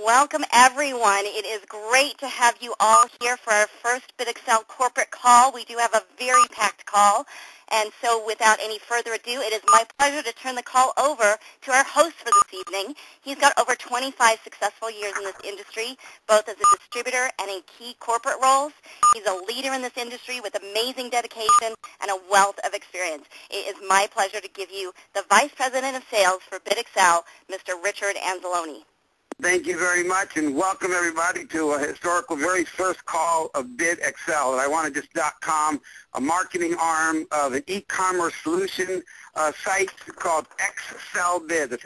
welcome everyone. It is great to have you all here for our first BidXcel corporate call. We do have a very packed call, and so without any further ado, it is my pleasure to turn the call over to our host for this evening. He's got over 25 successful years in this industry, both as a distributor and in key corporate roles. He's a leader in this industry with amazing dedication and a wealth of experience. It is my pleasure to give you the Vice President of Sales for BidXcel, Mr. Richard Anzalone. Thank you very much, and welcome everybody to a historical very first call of BidXcel. And I want to just .com, a marketing arm of an e-commerce solution site called XcelBids. It's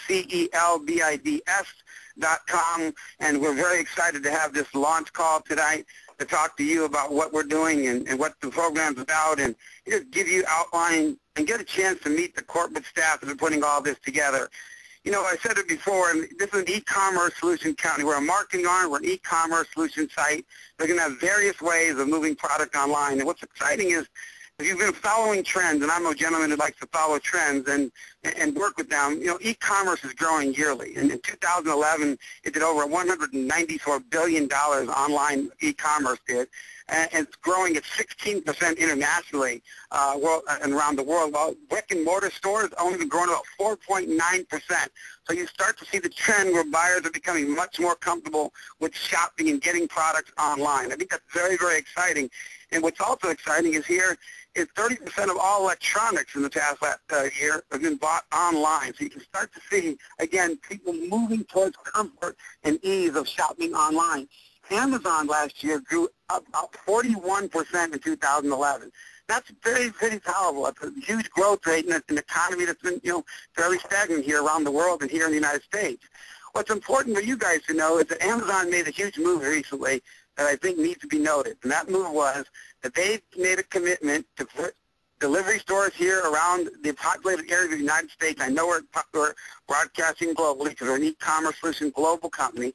XCELBIDS.com, and we're very excited to have this launch call tonight to talk to you about what we're doing and what the program's about, and just give you outline and get a chance to meet the corporate staff that are putting all this together. You know, I said it before, and this is an e-commerce solution company. We're a marketing arm. We're an e-commerce solution site. They're going to have various ways of moving product online. And what's exciting is if you've been following trends, and I'm a gentleman who likes to follow trends and work with them, you know, e-commerce is growing yearly. And in 2011, it did over $194 billion online e-commerce did. And it's growing at 16% internationally and around the world. While brick-and-mortar stores only been growing about 4.9%. So you start to see the trend where buyers are becoming much more comfortable with shopping and getting products online. I think that's very, very exciting. And what's also exciting is here is 30% of all electronics in the past year have been bought online. So you can start to see, again, people moving towards comfort and ease of shopping online. Amazon last year grew about 41% in 2011. That's very, very powerful. It's a huge growth rate in an economy that's been, you know, fairly stagnant here around the world and here in the United States. What's important for you guys to know is that Amazon made a huge move recently that I think needs to be noted. And that move was that they made a commitment to put delivery stores here around the populated area of the United States. I know we're broadcasting globally because we're an e-commerce solution global company.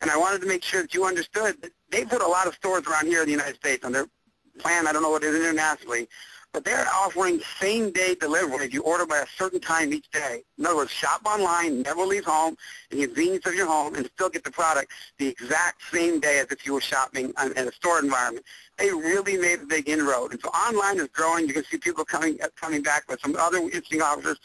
And I wanted to make sure that you understood that they put a lot of stores around here in the United States on their plan. I don't know what it is internationally, but they're offering same-day delivery if you order by a certain time each day. In other words, shop online, never leave home, in the convenience of your home, and still get the product the exact same day as if you were shopping in a store environment. They really made a big inroad. And so online is growing. You can see people coming back with some other interesting offers.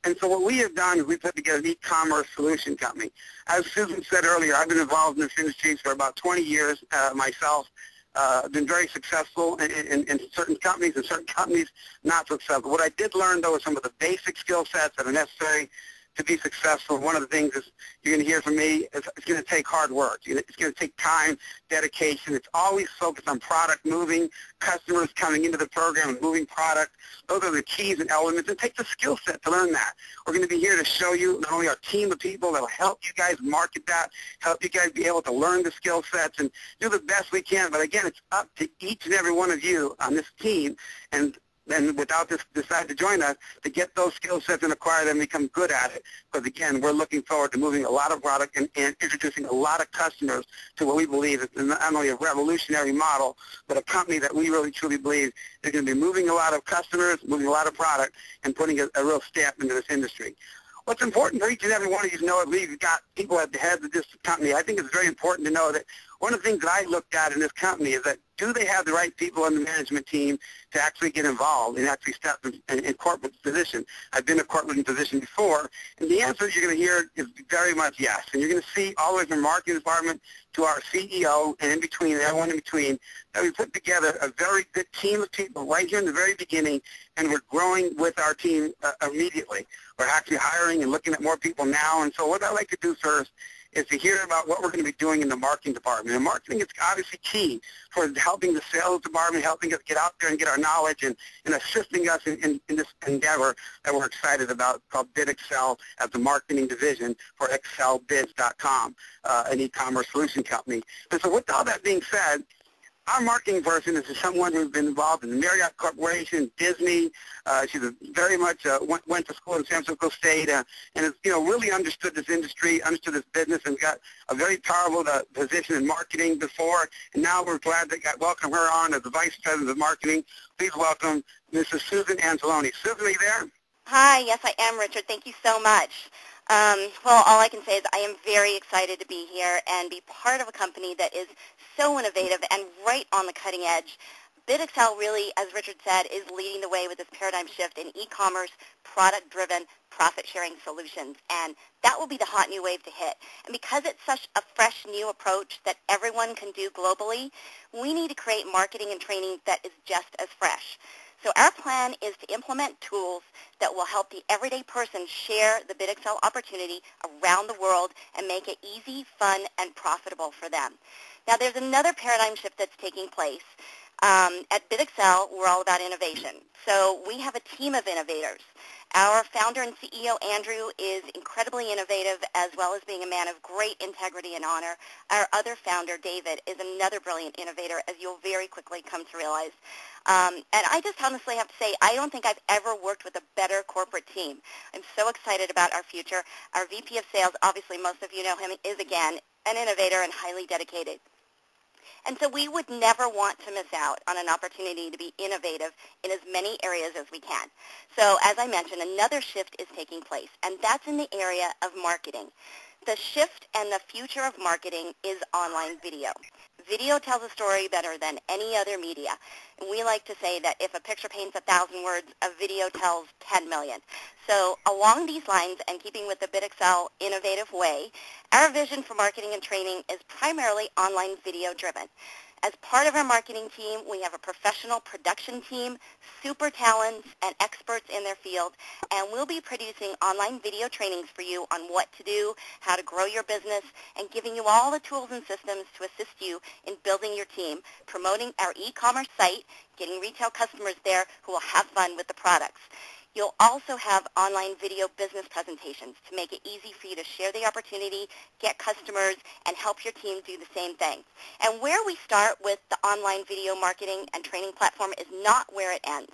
And so what we have done is we put together an e-commerce solution company. As Susan said earlier, I've been involved in this industry for about 20 years myself. I've been very successful in certain companies and certain companies not so successful. What I did learn, though, is some of the basic skill sets that are necessary to be successful. One of the things is you're going to hear from me is it's going to take hard work. It's going to take time, dedication. It's always focused on product moving, customers coming into the program and moving product. Those are the keys and elements. It takes a skill set to learn that. We're going to be here to show you not only our team of people that will help you guys market that, help you guys be able to learn the skill sets and do the best we can. But again, it's up to each and every one of you on this team and without this, decide to join us, to get those skill sets and acquire them and become good at it. Because, again, we're looking forward to moving a lot of product and introducing a lot of customers to what we believe is not only a revolutionary model, but a company that we really truly believe is going to be moving a lot of customers, moving a lot of product, and putting a real stamp into this industry. What's important for each and every one of you to know, that we've got people at the head of this company. I think it's very important to know that one of the things that I looked at in this company is that do they have the right people on the management team to actually get involved and actually step in corporate position? I've been in a corporate position before, and the answer you're going to hear is very much yes. And you're going to see all the way from marketing department to our CEO and in between, everyone in between, that we put together a very good team of people right here in the very beginning, and we're growing with our team immediately. We're actually hiring and looking at more people now, and so what I like to do first is to hear about what we're going to be doing in the marketing department. And marketing is obviously key for helping the sales department, helping us get out there and get our knowledge and assisting us in this endeavor that we're excited about called BidXcel as the marketing division for XcelBids.com, an e-commerce solution company. And so with all that being said, our marketing person is someone who's been involved in the Marriott Corporation, Disney. She's very much went to school in San Francisco State and has, really understood this industry, understood this business, and got a very powerful position in marketing before. And now we're glad to welcome her on as the Vice President of Marketing. Please welcome Mrs. Susan Anzalone. Susan, are you there? Hi, yes, I am, Richard. Thank you so much. Well, all I can say is I am very excited to be here and be part of a company that is so innovative and right on the cutting edge. BidXcel really, as Richard said, is leading the way with this paradigm shift in e-commerce, product-driven, profit-sharing solutions. And that will be the hot new wave to hit. And because it's such a fresh new approach that everyone can do globally, we need to create marketing and training that is just as fresh. So our plan is to implement tools that will help the everyday person share the BidXcel opportunity around the world and make it easy, fun, and profitable for them. Now, there's another paradigm shift that's taking place. At BidXcel, we're all about innovation. So we have a team of innovators. Our founder and CEO, Andrew, is incredibly innovative as well as being a man of great integrity and honor. Our other founder, David, is another brilliant innovator, as you'll very quickly come to realize. And I just honestly have to say, I don't think I've ever worked with a better corporate team. I'm so excited about our future. Our VP of Sales, obviously most of you know him, is again an innovator and highly dedicated. And so we would never want to miss out on an opportunity to be innovative in as many areas as we can. So as I mentioned, another shift is taking place, and that's in the area of marketing. The shift and the future of marketing is online video. Video tells a story better than any other media. And we like to say that if a picture paints 1,000 words, a video tells 10 million. So along these lines, and keeping with the BidXcel innovative way, our vision for marketing and training is primarily online video driven. As part of our marketing team, we have a professional production team, super talents, and experts in their field, and we'll be producing online video trainings for you on what to do, how to grow your business, and giving you all the tools and systems to assist you in building your team, promoting our e-commerce site, getting retail customers there who will have fun with the products. You'll also have online video business presentations to make it easy for you to share the opportunity, get customers, and help your team do the same thing. And where we start with the online video marketing and training platform is not where it ends.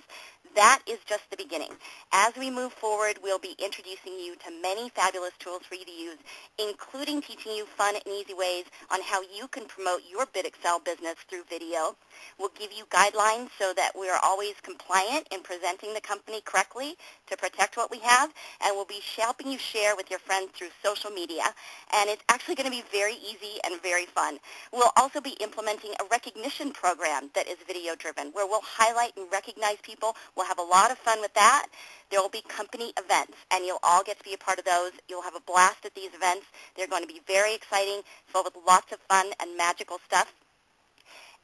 That is just the beginning. As we move forward, we'll be introducing you to many fabulous tools for you to use, including teaching you fun and easy ways on how you can promote your BidXcel business through video. We'll give you guidelines so that we are always compliant in presenting the company correctly to protect what we have, and we'll be helping you share with your friends through social media. And it's actually going to be very easy and very fun. We'll also be implementing a recognition program that is video-driven, where we'll highlight and recognize people. We'll have a lot of fun with that. There will be company events, and you'll all get to be a part of those. You'll have a blast at these events. They're going to be very exciting, filled with lots of fun and magical stuff.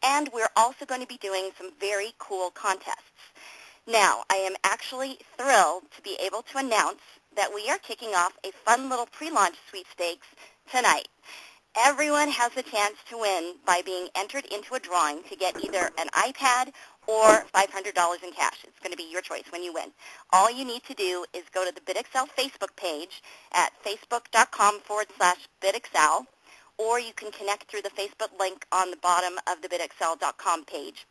And we're also going to be doing some very cool contests. Now, I am actually thrilled to be able to announce that we are kicking off a fun little pre-launch sweepstakes tonight. Everyone has the chance to win by being entered into a drawing to get either an iPad or $500 in cash. It's going to be your choice when you win. All you need to do is go to the BidXcel Facebook page at facebook.com/BidXcel, or you can connect through the Facebook link on the bottom of the BidXcel.com page.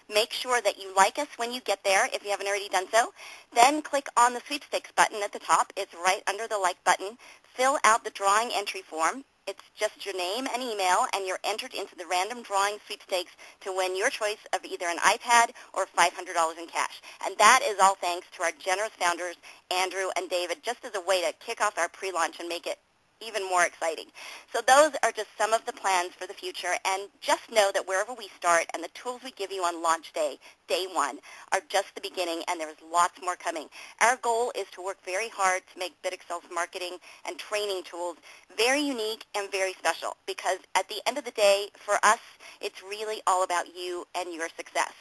Make sure that you like us when you get there if you haven't already done so. Then click on the sweepstakes button at the top. It's right under the like button. Fill out the drawing entry form. It's just your name and email, and you're entered into the random drawing sweepstakes to win your choice of either an iPad or $500 in cash. And that is all thanks to our generous founders, Andrew and David, just as a way to kick off our pre-launch and make it even more exciting. So those are just some of the plans for the future, and just know that wherever we start and the tools we give you on launch day, day one, are just the beginning, and there's lots more coming. Our goal is to work very hard to make BidXcel's marketing and training tools very unique and very special, because at the end of the day, for us, it's really all about you and your success.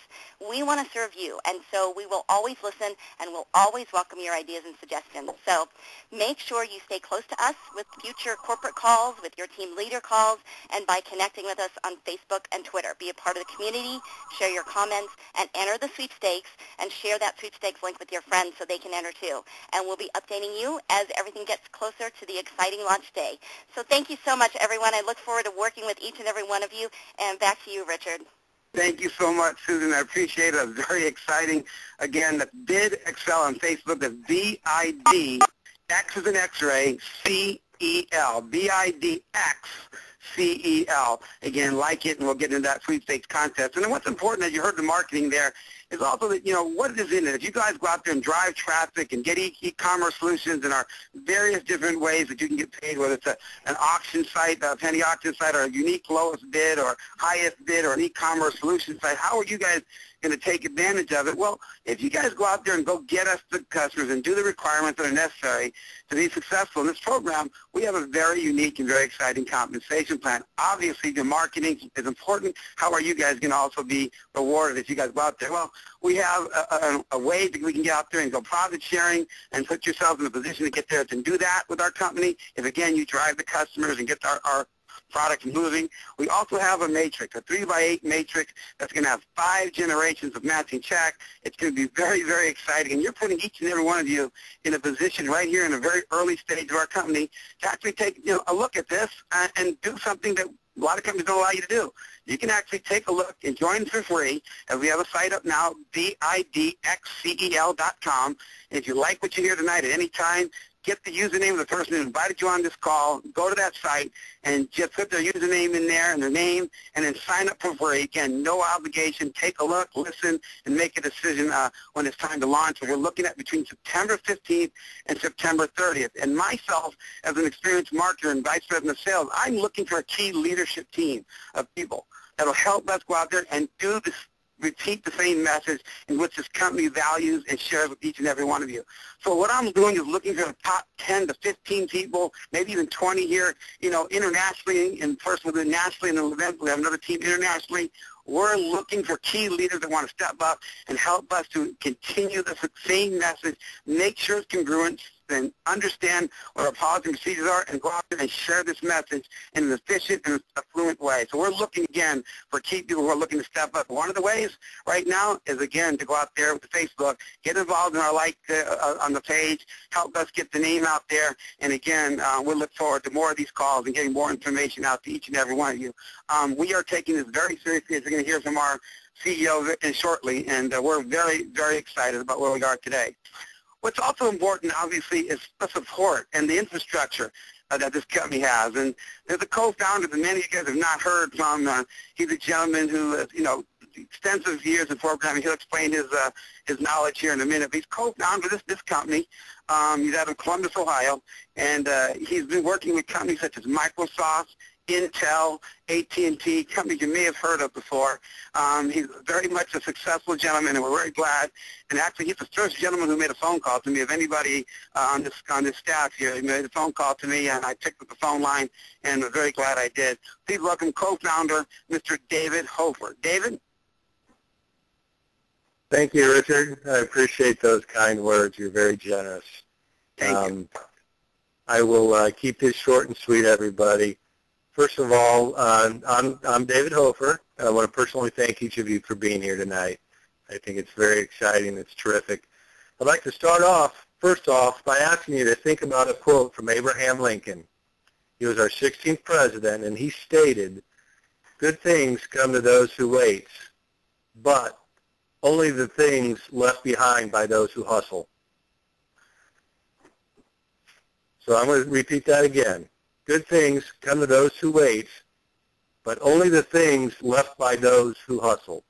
We want to serve you, and so we will always listen, and we'll always welcome your ideas and suggestions. So make sure you stay close to us with future corporate calls, with your team leader calls, and by connecting with us on Facebook and Twitter. Be a part of the community, share your comments, and enter the sweepstakes, and share that sweepstakes link with your friends so they can enter too. And we'll be updating you as everything gets closer to the exciting launch day. So thank you so much, everyone. I look forward to working with each and every one of you. And back to you, Richard. Thank you so much, Susan. I appreciate it. It's very exciting. Again, the BidXcel on Facebook, the BID, X is an X-ray, C-E-L, BIDXCEL. Again, like it, and we'll get into that sweepstakes contest. And then what's important, as you heard the marketing there, is also that, what is in it. If you guys go out there and drive traffic and get e-commerce solutions and our various different ways that you can get paid, whether it's an auction site, a penny auction site, or a unique lowest bid or highest bid or an e-commerce solution site, how are you guys going to take advantage of it? Well, if you guys go out there and go get us the customers and do the requirements that are necessary to be successful in this program, we have a very unique and very exciting compensation plan. Obviously, the marketing is important. How are you guys going to also be rewarded if you guys go out there? Well, we have a way that we can get out there and go profit sharing and put yourselves in a position to get there to do that with our company. If, again, you drive the customers and get our product moving. We also have a matrix, a 3x8 matrix that's going to have 5 generations of matching check. It's going to be very, very exciting, and you're putting each and every one of you in a position right here in a very early stage of our company to actually take a look at this and do something that a lot of companies don't allow you to do. You can actually take a look and join for free. And we have a site up now, BidXcel.com. And if you like what you hear tonight at any time, get the username of the person who invited you on this call, go to that site, and just put their username in there and their name, and then sign up for free. Again, no obligation. Take a look, listen, and make a decision when it's time to launch. And we're looking at between September 15th and September 30th. And myself, as an experienced marketer and vice president of sales, I'm looking for a key leadership team of people that will help us go out there and do this, repeat the same message in which this company values and shares with each and every one of you. So what I'm doing is looking for the top 10 to 15 people, maybe even 20 here, internationally, and first we'll do nationally, and then eventually have another team internationally. We're looking for key leaders that want to step up and help us to continue the same message, make sure it's congruent, and understand what our policies and procedures are, and go out there and share this message in an efficient and affluent way. So we're looking, again, for key people who are looking to step up. One of the ways right now is, again, to go out there with the Facebook, get involved in our on the page, help us get the name out there, and, again, we'll look forward to more of these calls and getting more information out to each and every one of you. We are taking this very seriously, as you're going to hear from our CEO shortly, and we're very, very excited about where we are today. What's also important, obviously, is the support and the infrastructure that this company has. And there's a co-founder that many of you guys have not heard from. He's a gentleman who has, extensive years in programming. He'll explain his knowledge here in a minute. But he's co-founder of this company. He's out of Columbus, Ohio, and he's been working with companies such as Microsoft, Intel, AT&T, companies you may have heard of before. He's very much a successful gentleman, and we're very glad. And actually, he's the first gentleman who made a phone call to me. Of anybody on this staff here, he made a phone call to me, and I picked up the phone line, and we're very glad I did. Please welcome co-founder, Mr. David Hofer. David? Thank you, Richard. I appreciate those kind words. You're very generous. Thank you. I will keep this short and sweet, everybody. First of all, I'm David Hofer. I want to personally thank each of you for being here tonight. I think it's very exciting. It's terrific. I'd like to start off, first off, by asking you to think about a quote from Abraham Lincoln. He was our 16th president, and he stated, "Good things come to those who wait, but only the things left behind by those who hustle." So I'm going to repeat that again. Good things come to those who wait, but only the things left by those who hustle.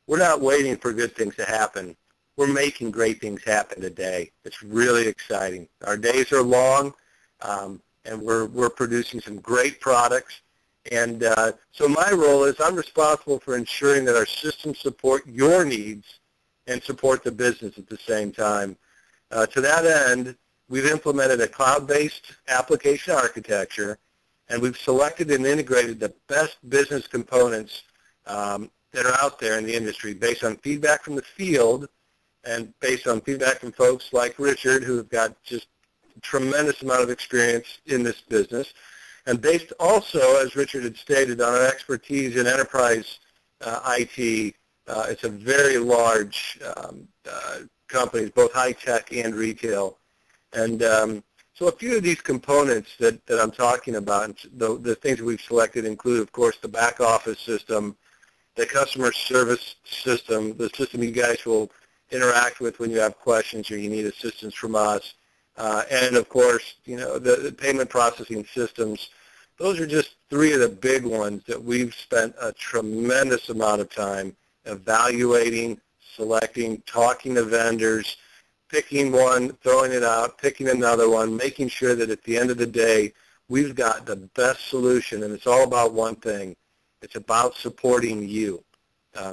We're not waiting for good things to happen. We're making great things happen today. It's really exciting. Our days are long, and we're producing some great products. And so my role is I'm responsible for ensuring that our systems support your needs and support the business at the same time. To that end, we've implemented a cloud-based application architecture, and we've selected and integrated the best business components that are out there in the industry based on feedback from the field and based on feedback from folks like Richard, who have got just a tremendous amount of experience in this business, and based also, as Richard had stated, on our expertise in enterprise IT. It's a very large company, both high-tech and retail. And so a few of these components that I'm talking about, the things that we've selected include, of course, the back office system, the customer service system, the system you guys will interact with when you have questions or you need assistance from us, and, of course, the payment processing systems. Those are just three of the big ones that we've spent a tremendous amount of time evaluating, selecting, talking to vendors, picking one, throwing it out, picking another one, making sure that at the end of the day, we've got the best solution, and it's all about one thing. It's about supporting you.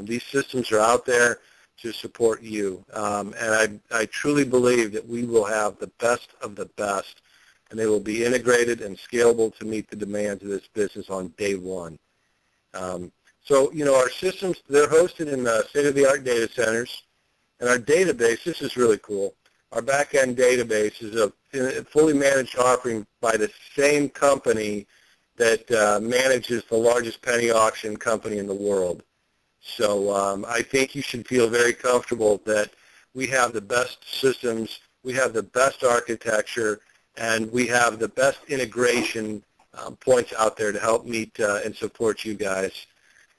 These systems are out there to support you, and I truly believe that we will have the best of the best, and they will be integrated and scalable to meet the demands of this business on day one. So, our systems, they're hosted in state-of-the-art data centers, and our database, this is really cool, our back-end database is a fully managed offering by the same company that manages the largest penny auction company in the world. So I think you should feel very comfortable that we have the best systems, we have the best architecture, and we have the best integration points out there to help meet and support you guys.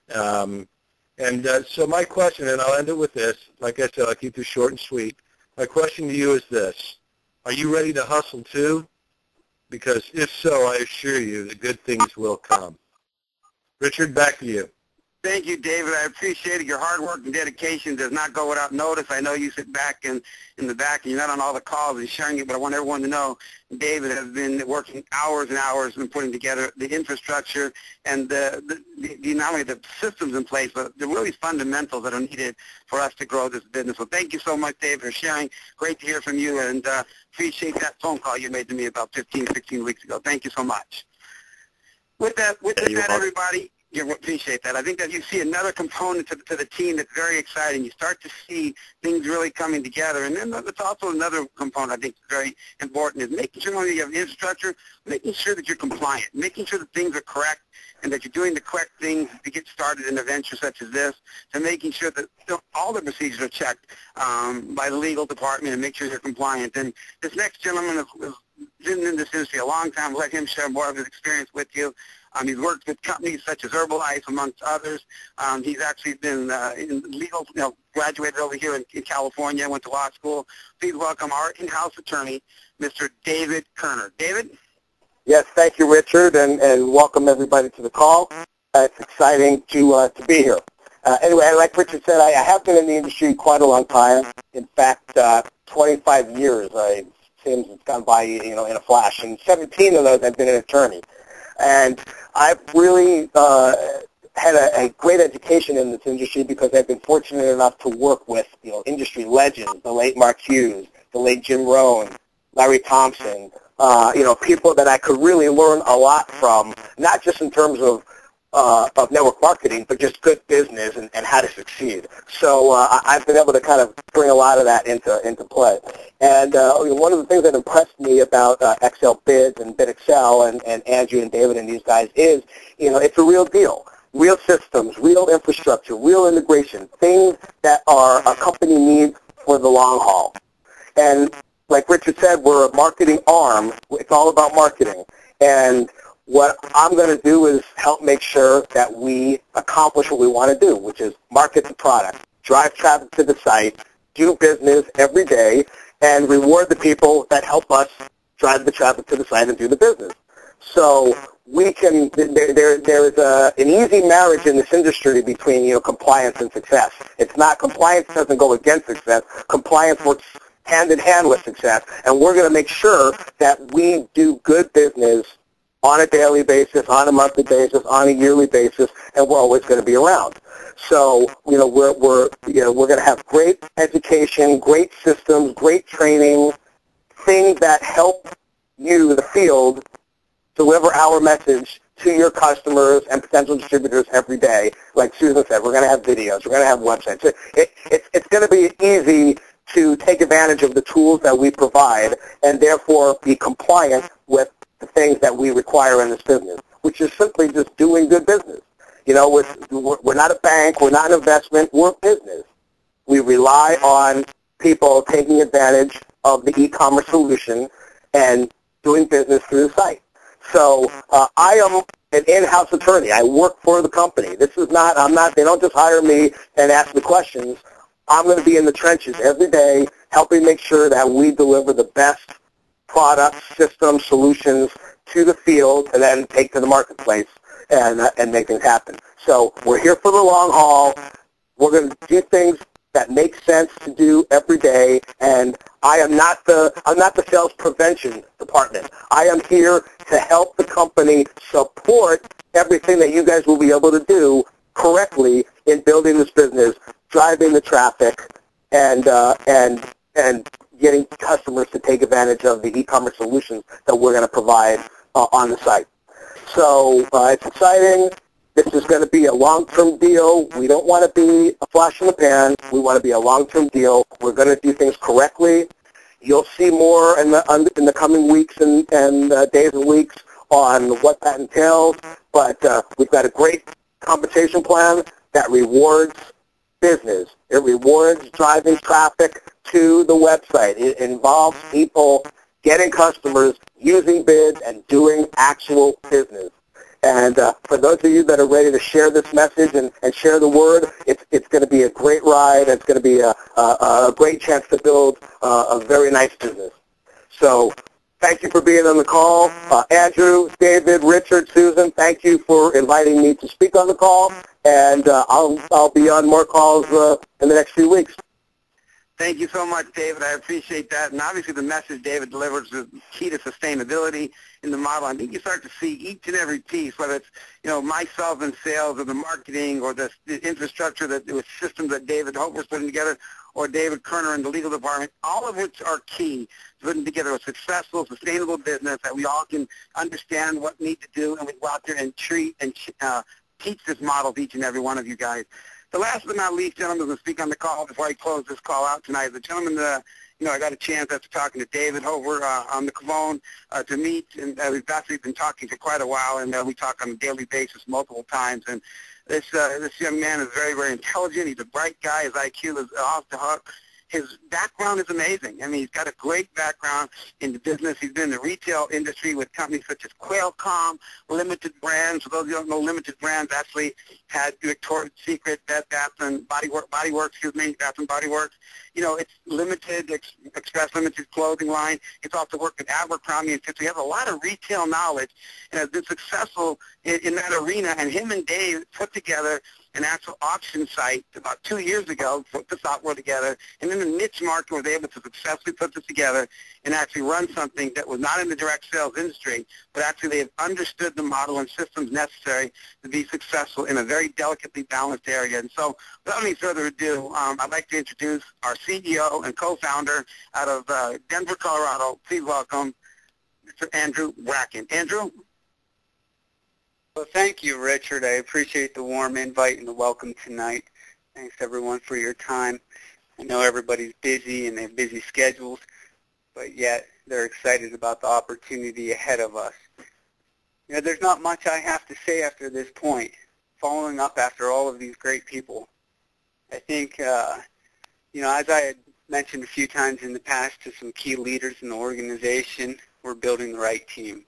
So my question, and I'll end it with this, like I said, I'll keep this short and sweet. My question to you is this: are you ready to hustle too? Because if so, I assure you that good things will come. Richard, back to you. Thank you, David. I appreciate it. Your hard work and dedication does not go without notice. I know you sit back in the back and you're not on all the calls and sharing it, but I want everyone to know David has been working hours and hours and putting together the infrastructure and not only the systems in place, but the really fundamentals that are needed for us to grow this business. So thank you so much, David, for sharing. Great to hear from you, and appreciate that phone call you made to me about 15, 16 weeks ago. Thank you so much. With that, everybody, you appreciate that. I think that you see another component to the team that's very exciting. You start to see things really coming together. And then there's also another component I think is very important, is making sure when you have infrastructure, making sure that you're compliant, making sure that things are correct and that you're doing the correct things to get started in a venture such as this, and making sure that all the procedures are checked by the legal department and make sure you're compliant. And this next gentleman has been in this industry a long time. Let him share more of his experience with you. He's worked with companies such as Herbalife, amongst others. He's actually been in legal, graduated over here in California, went to law school. Please welcome our in-house attorney, Mr. David Koerner. David? Yes, thank you, Richard, and welcome everybody to the call. It's exciting to be here. Anyway, like Richard said, I have been in the industry quite a long time. In fact, 25 years. It seems it's gone by, in a flash. And 17 of those I've been an attorney. And I've really had a great education in this industry because I've been fortunate enough to work with, industry legends, the late Mark Hughes, the late Jim Rohn, Larry Thompson, people that I could really learn a lot from, not just in terms of network marketing, but just good business and how to succeed. So I've been able to kind of bring a lot of that into play. And one of the things that impressed me about Excel Bids and BidXcel and Andrew and David and these guys is, it's a real deal. Real systems, real infrastructure, real integration, things that a company needs for the long haul. And like Richard said, we're a marketing arm. It's all about marketing. And what I'm going to do is help make sure that we accomplish what we want to do, which is market the product, drive traffic to the site, do business every day, and reward the people that help us drive the traffic to the site and do the business. So we can, there's an easy marriage in this industry between, compliance and success. It's not, compliance doesn't go against success. Compliance works hand in hand with success, and we're going to make sure that we do good business on a daily basis, on a monthly basis, on a yearly basis, and we're always going to be around. So, we're going to have great education, great systems, great training, things that help you, the field, deliver our message to your customers and potential distributors every day. Like Susan said, we're going to have videos, we're going to have websites. It's going to be easy to take advantage of the tools that we provide and therefore be compliant with the things that we require in this business, which is simply just doing good business. We're not a bank, we're not an investment, we're a business. We rely on people taking advantage of the e-commerce solution and doing business through the site. So I am an in-house attorney. I work for the company. This is not, they don't just hire me and ask me questions. I'm going to be in the trenches every day helping make sure that we deliver the best products, systems, solutions to the field and then take to the marketplace and make things happen. So we're here for the long haul. We're going to do things that make sense to do every day, and I am not the sales prevention department. I am here to help the company support everything that you guys will be able to do correctly in building this business, driving the traffic, and getting customers to take advantage of the e-commerce solutions that we're going to provide on the site. So it's exciting. This is going to be a long-term deal. We don't want to be a flash in the pan. We want to be a long-term deal. We're going to do things correctly. You'll see more in the coming weeks and days and weeks on what that entails. But we've got a great compensation plan that rewards business. It rewards driving traffic to the website. It involves people getting customers, using bids, and doing actual business. And for those of you that are ready to share this message and share the word, it's going to be a great ride. It's going to be a great chance to build a very nice business. So thank you for being on the call. Andrew, David, Richard, Susan, thank you for inviting me to speak on the call. And I'll be on more calls in the next few weeks. Thank you so much, David. I appreciate that. And obviously the message David delivers is key to sustainability in the model. I think you start to see each and every piece, whether it's, myself in sales or the marketing or the infrastructure with systems that David Hofer's putting together, or David Koerner in the legal department, all of which are key to putting together a successful, sustainable business that we all can understand what we need to do, and we go out there and treat and teach this model to each and every one of you guys. The last but not least gentleman who will speak on the call before I close this call out tonight is the gentleman that, I got a chance after talking to David Hofer on the phone to meet, and we've actually been talking for quite a while, and we talk on a daily basis multiple times. And this young man is very, very intelligent. He's a bright guy. His IQ is off the hook. His background is amazing. I mean, he's got a great background in the business. He's been in the retail industry with companies such as Qualcomm, Limited Brands. For those of you who don't know, Limited Brands actually had Victoria's Secret, Bath and Body Works, Bath and Body Works. It's Limited, Express Limited clothing line. It's also worked with Abercrombie & Fitch. He has a lot of retail knowledge and has been successful in that arena. And him and Dave put together an actual auction site about 2 years ago, put the software together, and in a niche market was able to successfully put this together and actually run something that was not in the direct sales industry, but actually they have understood the model and systems necessary to be successful in a very delicately balanced area. And so without any further ado, I'd like to introduce our CEO and co-founder out of Denver, Colorado. Please welcome Mr. Andrew Bracken. Andrew? Well, thank you, Richard. I appreciate the warm invite and the welcome tonight. Thanks, everyone, for your time. I know everybody's busy and they have busy schedules, but yet they're excited about the opportunity ahead of us. There's not much I have to say after this point, following up after all of these great people. I think, as I had mentioned a few times in the past to some key leaders in the organization, we're building the right team.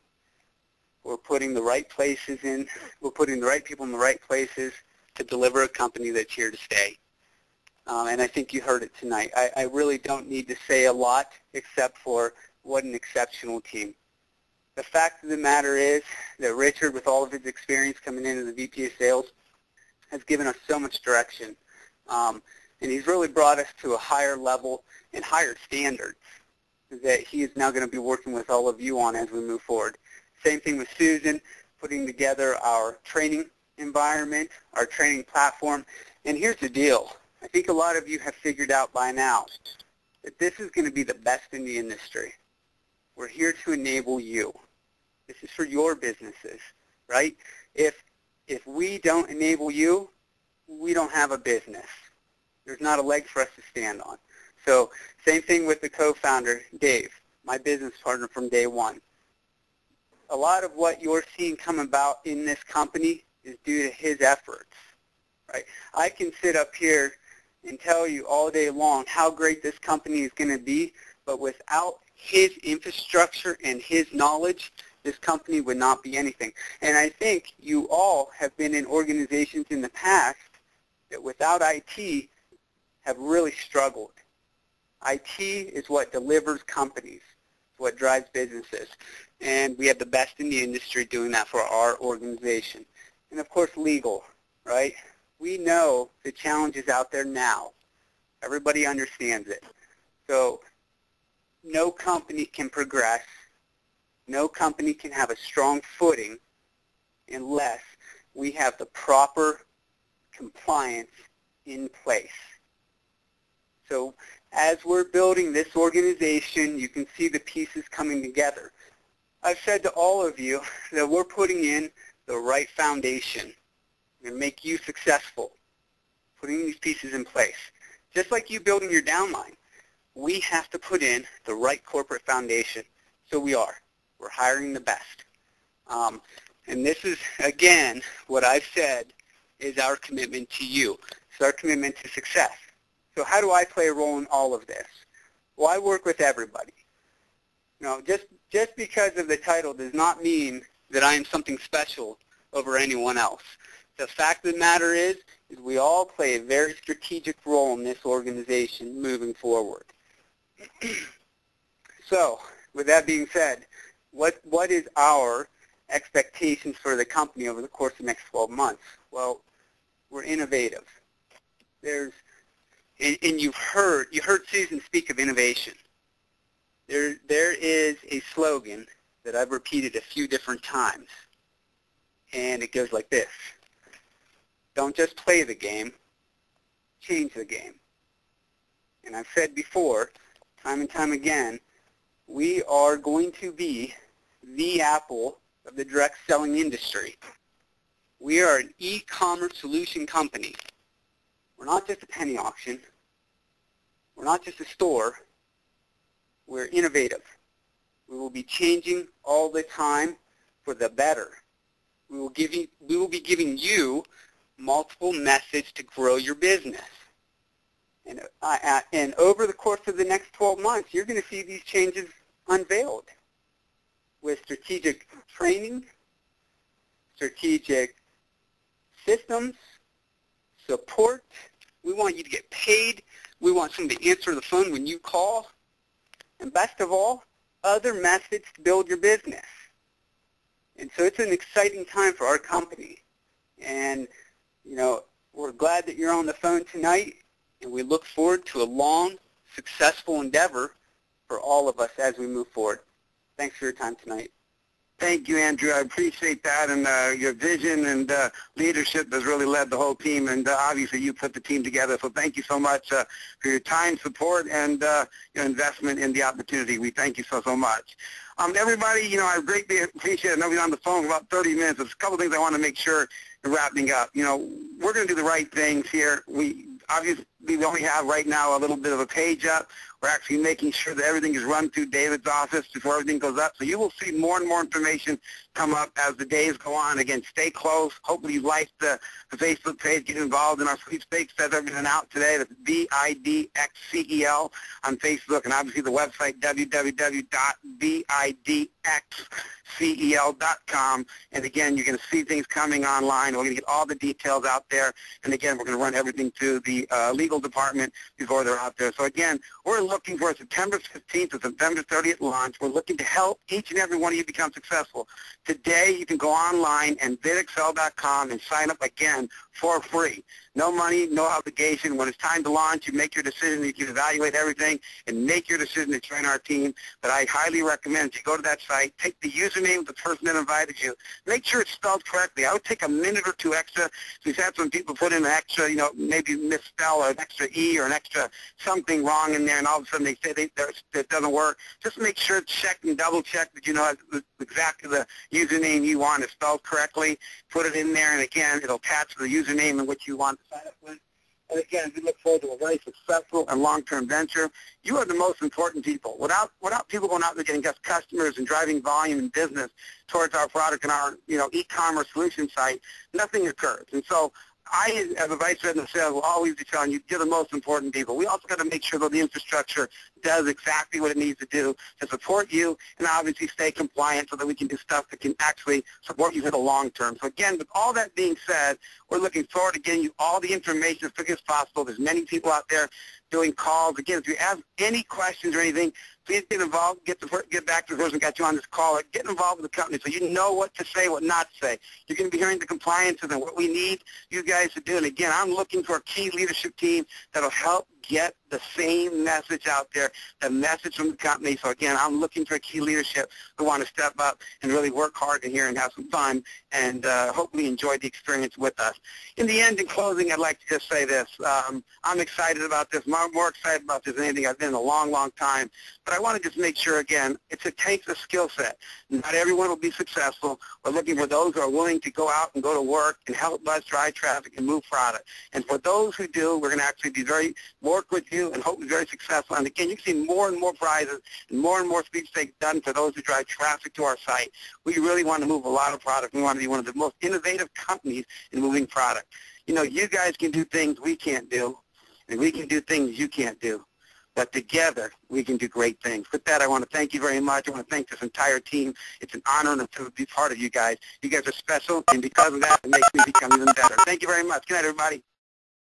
We're putting the right places in. We're putting the right people in the right places to deliver a company that's here to stay. And I think you heard it tonight. I really don't need to say a lot except for what an exceptional team. The fact of the matter is that Richard, with all of his experience coming into the VP of Sales, has given us so much direction. And he's really brought us to a higher level and higher standards that he is now going to be working with all of you on as we move forward. Same thing with Susan, putting together our training environment, our training platform. And here's the deal. I think a lot of you have figured out by now that this is going to be the best in the industry. We're here to enable you. This is for your businesses, right? If we don't enable you, we don't have a business. There's not a leg for us to stand on. So same thing with the co-founder, Dave, my business partner from day one. A lot of what you're seeing come about in this company is due to his efforts, right? I can sit up here and tell you all day long how great this company is going to be, but without his infrastructure and his knowledge, this company would not be anything. And I think you all have been in organizations in the past that without IT have really struggled. IT is what delivers companies, what drives businesses. And we have the best in the industry doing that for our organization. And of course, legal, right? We know the challenges out there now, Everybody understands it. So no company can progress, no company can have a strong footing unless we have the proper compliance in place. So as we're building this organization, you can see the pieces coming together. I've said to all of you that we're putting in the right foundation and make you successful, putting these pieces in place. Just like you building your downline, we have to put in the right corporate foundation. So we are. We're hiring the best. And this is, again, what I've said is our commitment to you. It's our commitment to success. So how do I play a role in all of this? Well, I work with everybody. You know, just because of the title does not mean that I am something special over anyone else. The fact of the matter is we all play a very strategic role in this organization moving forward. So, with that being said, what is our expectations for the company over the course of the next 12 months? Well, we're innovative. And you heard Susan speak of innovation. There is a slogan that I've repeated a few different times, and it goes like this: don't just play the game, change the game. And I've said before, time and time again, we are going to be the Apple of the direct selling industry. We are an e-commerce solution company. We're not just a penny auction. We're not just a store. We're innovative. We will be changing all the time for the better. We will be giving you multiple methods to grow your business. And over the course of the next 12 months, you're going to see these changes unveiled with strategic training, strategic systems, support. We want you to get paid. We want somebody to answer the phone when you call. And best of all, other methods to build your business. And so it's an exciting time for our company. And, you know, we're glad that you're on the phone tonight, and we look forward to a long, successful endeavor for all of us as we move forward. Thanks for your time tonight. Thank you, Andrew. I appreciate that, and your vision and leadership has really led the whole team, and obviously you put the team together. So thank you so much for your time, support, and your investment in the opportunity. We thank you so much. Everybody, you know, I greatly appreciate it. I know we're on the phone for about 30 minutes. There's a couple things I want to make sure in wrapping up. You know, we're going to do the right things here. We only have right now a little bit of a page up. We're actually making sure that everything is run through David's office before everything goes up. So you will see more and more information come up as the days go on. Again, stay close. Hopefully you like the Facebook page. Get involved in our sweepstakes. Says everything out today. That's BidXcel on Facebook, and obviously the website www.BidXcel.com. And again, you're going to see things coming online. We're going to get all the details out there. And again, we're going to run everything through the legal department before they're out there. So again, we're looking for a September 15th to September 30th launch. We're looking to help each and every one of you become successful. Today, you can go online and BidXcel.com and sign up again for free. No money, no obligation. When it's time to launch, you make your decision. You can evaluate everything and make your decision to join our team. But I highly recommend you go to that site, take the username of the person that invited you, make sure it's spelled correctly. I would take a minute or two extra. We've had some people put in an extra, you know, maybe misspell or an extra E or an extra something wrong in there, and all of a sudden they say it doesn't work. Just make sure, check and double check that you know exactly the username you want is spelled correctly. Put it in there, and again, it'll attach the username in which you want to sign up with. And again, we look forward to a very successful and long-term venture. You are the most important people. Without people going out there getting us customers and driving volume and business towards our product and our e-commerce solution site, nothing occurs. And so I, as a vice president of sales, will always be telling you, you're the most important people. We also got to make sure that the infrastructure does exactly what it needs to do to support you and obviously stay compliant so that we can do stuff that can actually support you for the long term. So again, with all that being said, we're looking forward to getting you all the information as quickly as possible. There's many people out there doing calls. Again, if you have any questions or anything, please get involved. Get back to the person who got you on this call. Get involved with the company so you know what to say, what not to say. You're going to be hearing the compliances and what we need you guys to do. And again, I'm looking for a key leadership team that will help get the same message out there, the message from the company. So again, I'm looking for key leadership who want to step up and really work hard in here and have some fun and hopefully enjoy the experience with us. In the end, in closing, I'd like to just say this. I'm excited about this, more excited about this than anything I've been in a long, long time. But I want to just make sure, again, it takes a skill set. Not everyone will be successful. We're looking for those who are willing to go out and go to work and help us drive traffic and move product. And for those who do, we're going to actually work with you and hope to be very successful. And again, you can see more and more prizes and more sweepstakes done for those who drive traffic to our site. We really want to move a lot of product. We want to be one of the most innovative companies in moving product. You know, you guys can do things we can't do, and we can do things you can't do. But together, we can do great things. With that, I want to thank you very much. I want to thank this entire team. It's an honor to be part of you guys. You guys are special, and because of that, it makes me become even better. Thank you very much. Good night, everybody.